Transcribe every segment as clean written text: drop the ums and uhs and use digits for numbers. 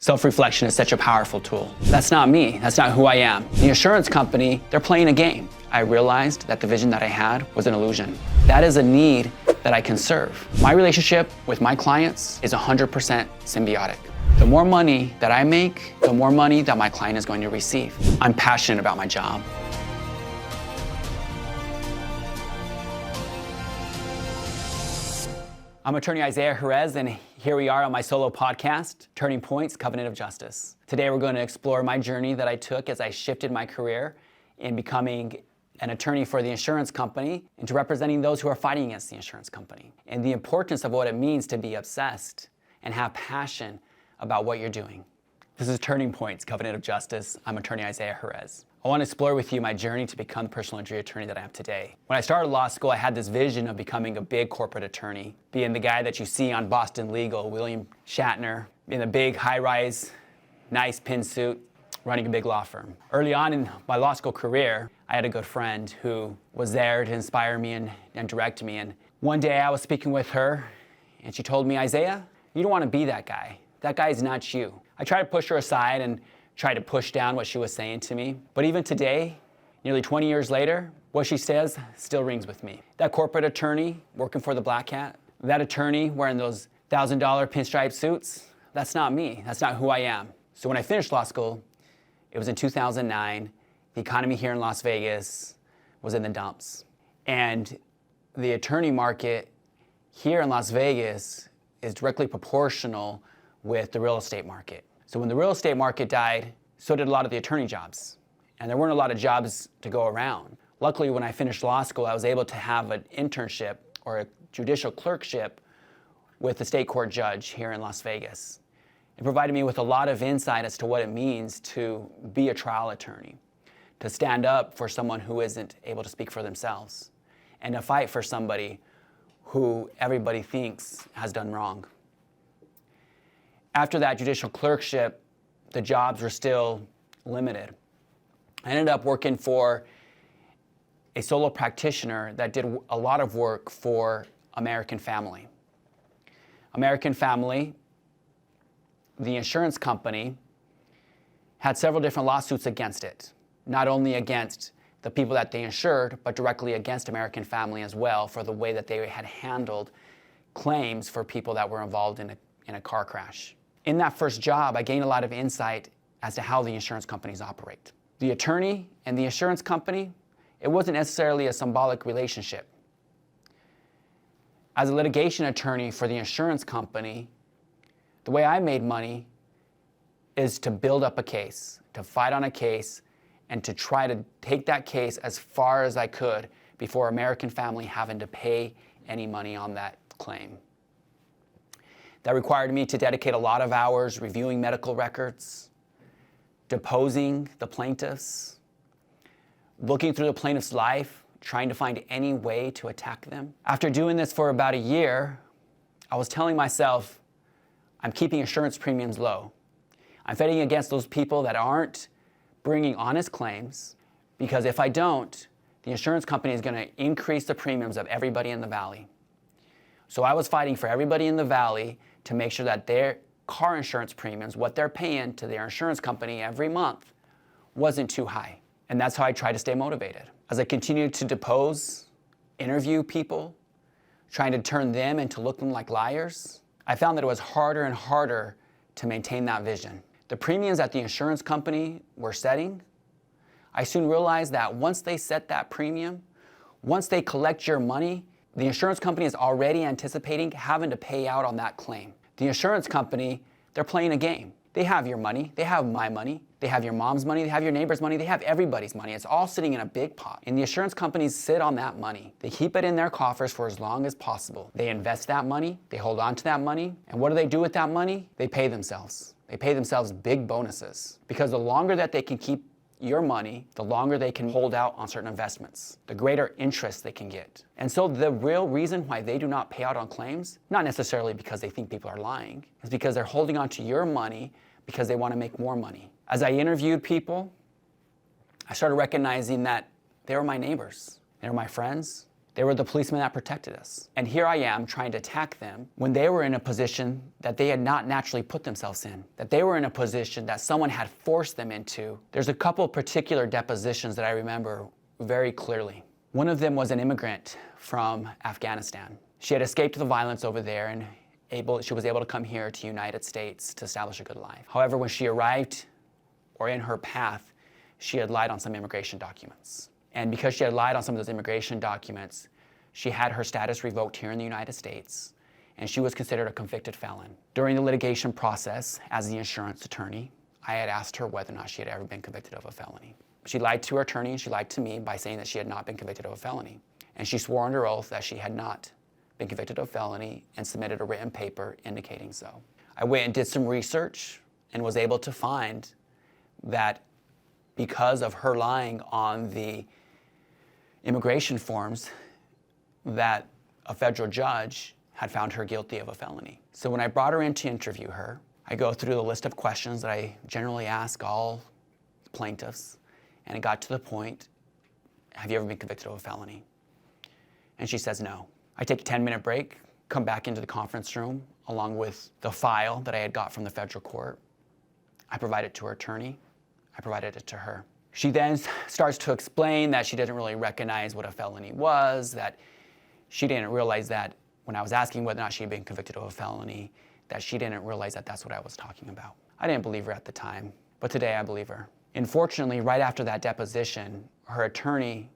Self-reflection is such a powerful tool. That's not me. That's not who I am. The insurance company, they're playing a game. I realized that the vision that I had was an illusion. That is a need that I can serve. My relationship with my clients is 100% symbiotic. The more money that I make, the more money that my client is going to receive. I'm passionate about my job. I'm attorney Isaiah Jerez, and here we are on my solo podcast, Turning Points, Covenant of Justice. Today we're going to explore my journey that I took as I shifted my career in becoming an attorney for the insurance company into representing those who are fighting against the insurance company, and the importance of what it means to be obsessed and have passion about what you're doing. This is Turning Points, Covenant of Justice. I'm attorney Isaiah Jerez. I want to explore with you my journey to become the personal injury attorney that I am today. When I started law school, I had this vision of becoming a big corporate attorney, being the guy that you see on Boston Legal, William Shatner, in a big high-rise, nice pin suit, running a big law firm. Early on in my law school career, I had a good friend who was there to inspire me and direct me. And one day I was speaking with her, and she told me, Isaiah, you don't want to be that guy. That guy is not you. I tried to push her aside and try to push down what she was saying to me. But even today, nearly 20 years later, what she says still rings with me. That corporate attorney working for the Black Hat, that attorney wearing those $1,000 pinstripe suits, that's not me. That's not who I am. So when I finished law school, it was in 2009. The economy here in Las Vegas was in the dumps. And the attorney market here in Las Vegas is directly proportional with the real estate market. So when the real estate market died, so did a lot of the attorney jobs. And there weren't a lot of jobs to go around. Luckily, when I finished law school, I was able to have an internship or a judicial clerkship with the state court judge here in Las Vegas. It provided me with a lot of insight as to what it means to be a trial attorney, to stand up for someone who isn't able to speak for themselves, and to fight for somebody who everybody thinks has done wrong. After that judicial clerkship, the jobs were still limited. I ended up working for a solo practitioner that did a lot of work for American Family. American Family, the insurance company, had several different lawsuits against it, not only against the people that they insured, but directly against American Family as well for the way that they had handled claims for people that were involved in a car crash. In that first job, I gained a lot of insight as to how the insurance companies operate. The attorney and the insurance company, it wasn't necessarily a symbolic relationship. As a litigation attorney for the insurance company, the way I made money is to build up a case, to fight on a case, and to try to take that case as far as I could before American Family having to pay any money on that claim. That required me to dedicate a lot of hours reviewing medical records, deposing the plaintiffs, looking through the plaintiff's life, trying to find any way to attack them. After doing this for about a year, I was telling myself, I'm keeping insurance premiums low. I'm fighting against those people that aren't bringing honest claims, because if I don't, the insurance company is going to increase the premiums of everybody in the valley. So I was fighting for everybody in the valley to make sure that their car insurance premiums, what they're paying to their insurance company every month, wasn't too high. And that's how I tried to stay motivated. As I continued to depose, interview people, trying to turn them into looking like liars, I found that it was harder and harder to maintain that vision. The premiums that the insurance company were setting, I soon realized that once they set that premium, once they collect your money, the insurance company is already anticipating having to pay out on that claim. The insurance company, they're playing a game. They have your money, they have my money, they have your mom's money, they have your neighbor's money, they have everybody's money. It's all sitting in a big pot. And the insurance companies sit on that money. They keep it in their coffers for as long as possible. They invest that money, they hold on to that money, and what do they do with that money? They pay themselves. They pay themselves big bonuses. Because the longer that they can keep your money, the longer they can hold out on certain investments, the greater interest they can get. And so the real reason why they do not pay out on claims, not necessarily because they think people are lying, is because they're holding on to your money because they want to make more money. As I interviewed people, I started recognizing that they were my neighbors, they were my friends, They were the policemen that protected us. And here I am trying to attack them when they were in a position that they had not naturally put themselves in, that they were in a position that someone had forced them into. There's a couple particular depositions that I remember very clearly. One of them was an immigrant from Afghanistan. She had escaped the violence over there and she was able to come here to the United States to establish a good life. However, when she arrived, or in her path, she had lied on some immigration documents. And because she had lied on some of those immigration documents, she had her status revoked here in the United States, and she was considered a convicted felon. During the litigation process, as the insurance attorney, I had asked her whether or not she had ever been convicted of a felony. She lied to her attorney and she lied to me by saying that she had not been convicted of a felony. And she swore under oath that she had not been convicted of a felony and submitted a written paper indicating so. I went and did some research and was able to find that because of her lying on the immigration forms, that a federal judge had found her guilty of a felony. So when I brought her in to interview her, I go through the list of questions that I generally ask all plaintiffs, and it got to the point, have you ever been convicted of a felony? And she says no. I take a 10-minute break, come back into the conference room along with the file that I had got from the federal court. I provide it to her attorney. I provided it to her. She then starts to explain that she didn't really recognize what a felony was, that she didn't realize that when I was asking whether or not she had been convicted of a felony, that she didn't realize that that's what I was talking about. I didn't believe her at the time, but today I believe her. Unfortunately, right after that deposition, her attorney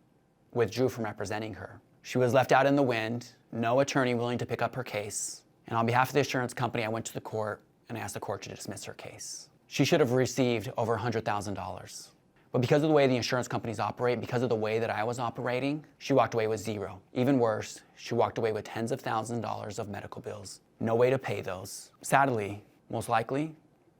withdrew from representing her. She was left out in the wind, no attorney willing to pick up her case. And on behalf of the insurance company, I went to the court and I asked the court to dismiss her case. She should have received over $100,000. But because of the way the insurance companies operate, because of the way that I was operating, she walked away with zero. Even worse, she walked away with tens of thousands of dollars of medical bills. No way to pay those. Sadly, most likely,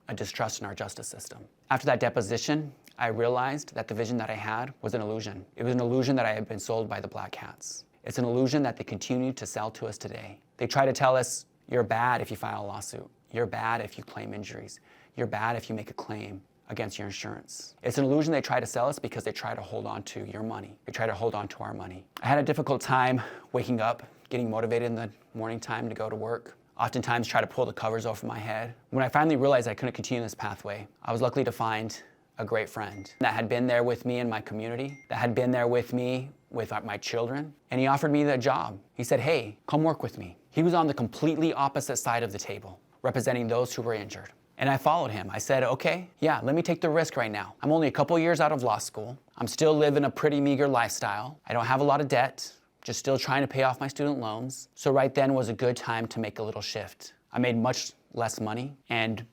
a distrust in our justice system. After that deposition, I realized that the vision that I had was an illusion. It was an illusion that I had been sold by the black hats. It's an illusion that they continue to sell to us today. They try to tell us, you're bad if you file a lawsuit. You're bad if you claim injuries. You're bad if you make a claim against your insurance. It's an illusion they try to sell us because they try to hold on to your money. They try to hold on to our money. I had a difficult time waking up, getting motivated in the morning time to go to work. Oftentimes try to pull the covers over my head. When I finally realized I couldn't continue this pathway, I was lucky to find a great friend that had been there with me in my community, that had been there with me with my children, and he offered me the job. He said, hey, come work with me. He was on the completely opposite side of the table, representing those who were injured. And I followed him. I said, okay, yeah, let me take the risk right now. I'm only a couple years out of law school. I'm still living a pretty meager lifestyle. I don't have a lot of debt, just still trying to pay off my student loans. So right then was a good time to make a little shift. I made much less money and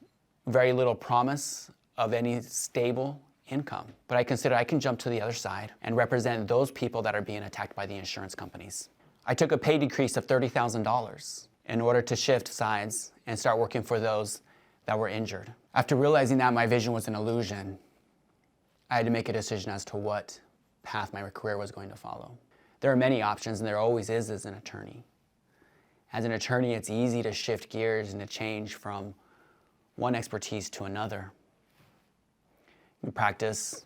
very little promise of any stable income. But I consider I can jump to the other side and represent those people that are being attacked by the insurance companies. I took a pay decrease of $30,000 in order to shift sides and start working for those that were injured. After realizing that my vision was an illusion, I had to make a decision as to what path my career was going to follow. There are many options, and there always is as an attorney. As an attorney, it's easy to shift gears and to change from one expertise to another. You practice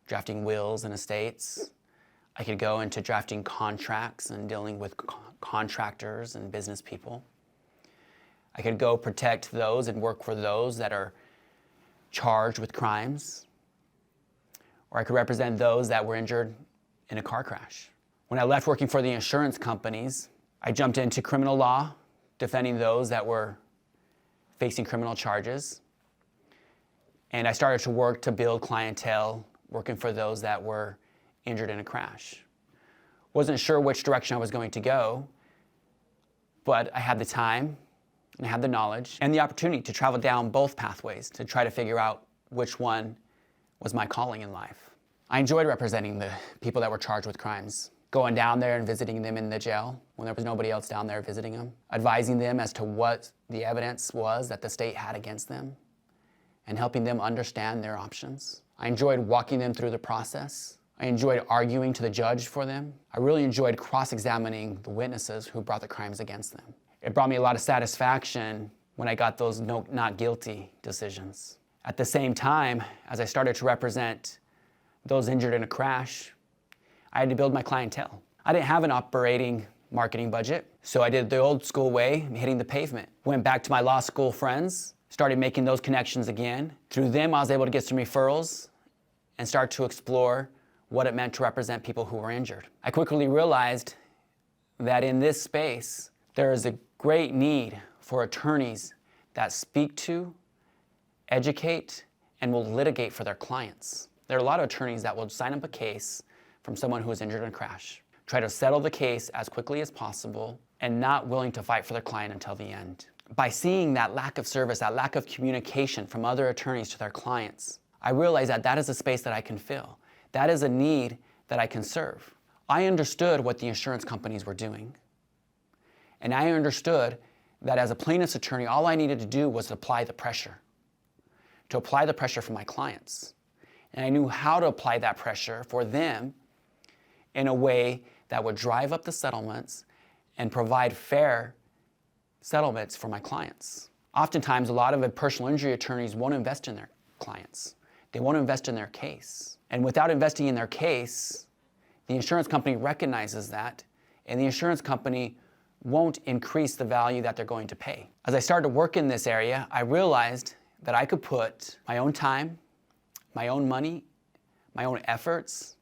drafting wills and estates. I could go into drafting contracts and dealing with contractors and business people. I could go protect those and work for those that are charged with crimes. Or I could represent those that were injured in a car crash. When I left working for the insurance companies, I jumped into criminal law, defending those that were facing criminal charges. And I started to work to build clientele, working for those that were injured in a crash. Wasn't sure which direction I was going to go, but I had the time, and I had the knowledge and the opportunity to travel down both pathways to try to figure out which one was my calling in life. I enjoyed representing the people that were charged with crimes, going down there and visiting them in the jail when there was nobody else down there visiting them, advising them as to what the evidence was that the state had against them, and helping them understand their options. I enjoyed walking them through the process. I enjoyed arguing to the judge for them. I really enjoyed cross-examining the witnesses who brought the crimes against them. It brought me a lot of satisfaction when I got those not guilty decisions. At the same time, as I started to represent those injured in a crash, I had to build my clientele. I didn't have an operating marketing budget, so I did the old school way, hitting the pavement. Went back to my law school friends, started making those connections again. Through them, I was able to get some referrals and start to explore what it meant to represent people who were injured. I quickly realized that in this space, there is a great need for attorneys that speak to, educate, and will litigate for their clients. There are a lot of attorneys that will sign up a case from someone who was injured in a crash, try to settle the case as quickly as possible, and not willing to fight for their client until the end. By seeing that lack of service, that lack of communication from other attorneys to their clients, I realized that that is a space that I can fill. That is a need that I can serve. I understood what the insurance companies were doing. And I understood that as a plaintiff's attorney, all I needed to do was apply the pressure, to apply the pressure for my clients. And I knew how to apply that pressure for them in a way that would drive up the settlements and provide fair settlements for my clients. Oftentimes, a lot of personal injury attorneys won't invest in their clients. They won't invest in their case. And without investing in their case, the insurance company recognizes that, and the insurance company won't increase the value that they're going to pay. As I started to work in this area, I realized that I could put my own time, my own money, my own efforts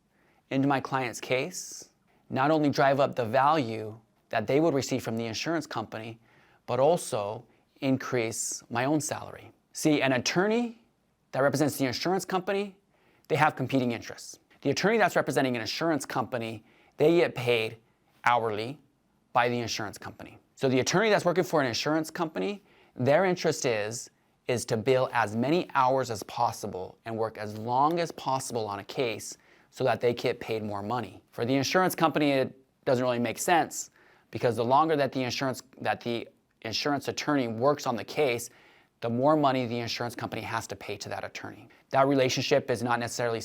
into my client's case, not only drive up the value that they would receive from the insurance company, but also increase my own salary. See, an attorney that represents the insurance company, they have competing interests. The attorney that's representing an insurance company, they get paid hourly by the insurance company. So the attorney that's working for an insurance company, their interest is to bill as many hours as possible and work as long as possible on a case so that they get paid more money. For the insurance company, it doesn't really make sense because the longer that the insurance attorney works on the case, the more money the insurance company has to pay to that attorney. That relationship is not necessarily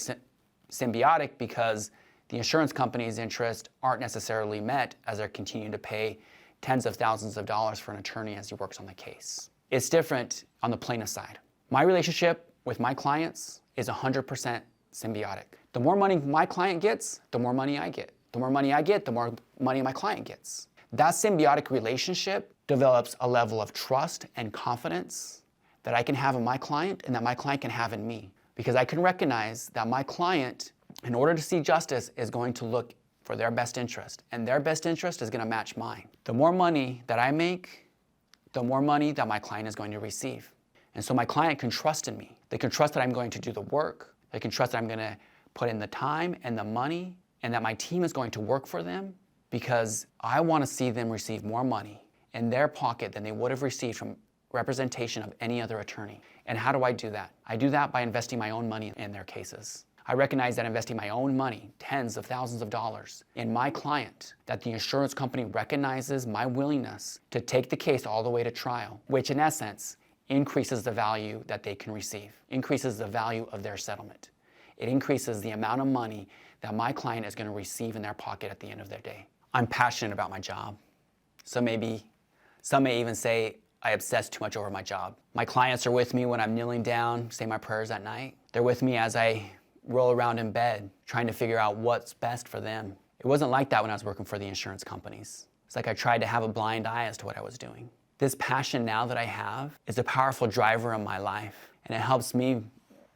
symbiotic because the insurance company's interests aren't necessarily met as they're continuing to pay tens of thousands of dollars for an attorney as he works on the case. It's different on the plaintiff side. My relationship with my clients is 100% symbiotic. The more money my client gets, the more money I get. The more money I get, the more money my client gets. That symbiotic relationship develops a level of trust and confidence that I can have in my client and that my client can have in me. Because I can recognize that my client, in order to see justice, is going to look for their best interest, and their best interest is going to match mine. The more money that I make, the more money that my client is going to receive. And so my client can trust in me. They can trust that I'm going to do the work. They can trust that I'm going to put in the time and the money, and that my team is going to work for them because I want to see them receive more money in their pocket than they would have received from representation of any other attorney. And how do I do that? I do that by investing my own money in their cases. I recognize that investing my own money, tens of thousands of dollars, in my client, that the insurance company recognizes my willingness to take the case all the way to trial, which in essence increases the value that they can receive, increases the value of their settlement. It increases the amount of money that my client is going to receive in their pocket at the end of their day. I'm passionate about my job. Some may even say I obsess too much over my job. My clients are with me when I'm kneeling down, say my prayers at night. They're with me as I roll around in bed, trying to figure out what's best for them. It wasn't like that when I was working for the insurance companies. It's like I tried to have a blind eye as to what I was doing. This passion now that I have is a powerful driver in my life, and it helps me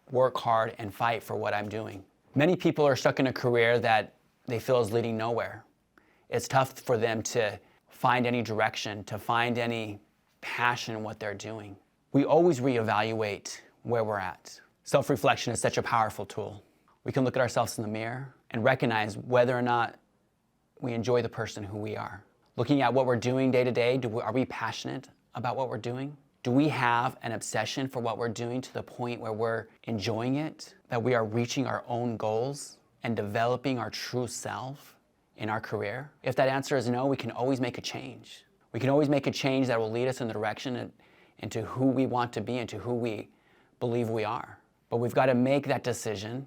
work hard and fight for what I'm doing. Many people are stuck in a career that they feel is leading nowhere. It's tough for them to find any direction, to find any passion in what they're doing. We always reevaluate where we're at. Self-reflection is such a powerful tool. We can look at ourselves in the mirror and recognize whether or not we enjoy the person who we are. Looking at what we're doing day to day, are we passionate about what we're doing? Do we have an obsession for what we're doing to the point where we're enjoying it, that we are reaching our own goals and developing our true self in our career? If that answer is no, we can always make a change. We can always make a change that will lead us in the direction into who we want to be and to who we believe we are. But we've got to make that decision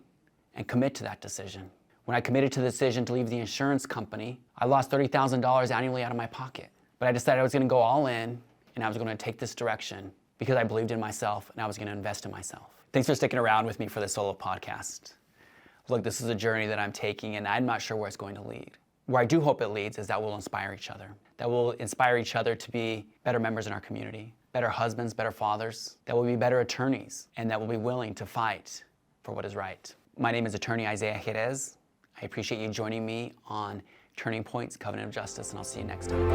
and commit to that decision. When I committed to the decision to leave the insurance company, I lost $30,000 annually out of my pocket. But I decided I was going to go all in and I was going to take this direction because I believed in myself and I was going to invest in myself. Thanks for sticking around with me for this solo podcast. Look, this is a journey that I'm taking and I'm not sure where it's going to lead. where I do hope it leads is that we'll inspire each other. That we'll inspire each other to be better members in our community, better husbands, better fathers, that we'll be better attorneys, and that we'll be willing to fight for what is right. My name is Attorney Isaiah Jerez. I appreciate you joining me on Turning Points, Covenant of Justice, and I'll see you next time.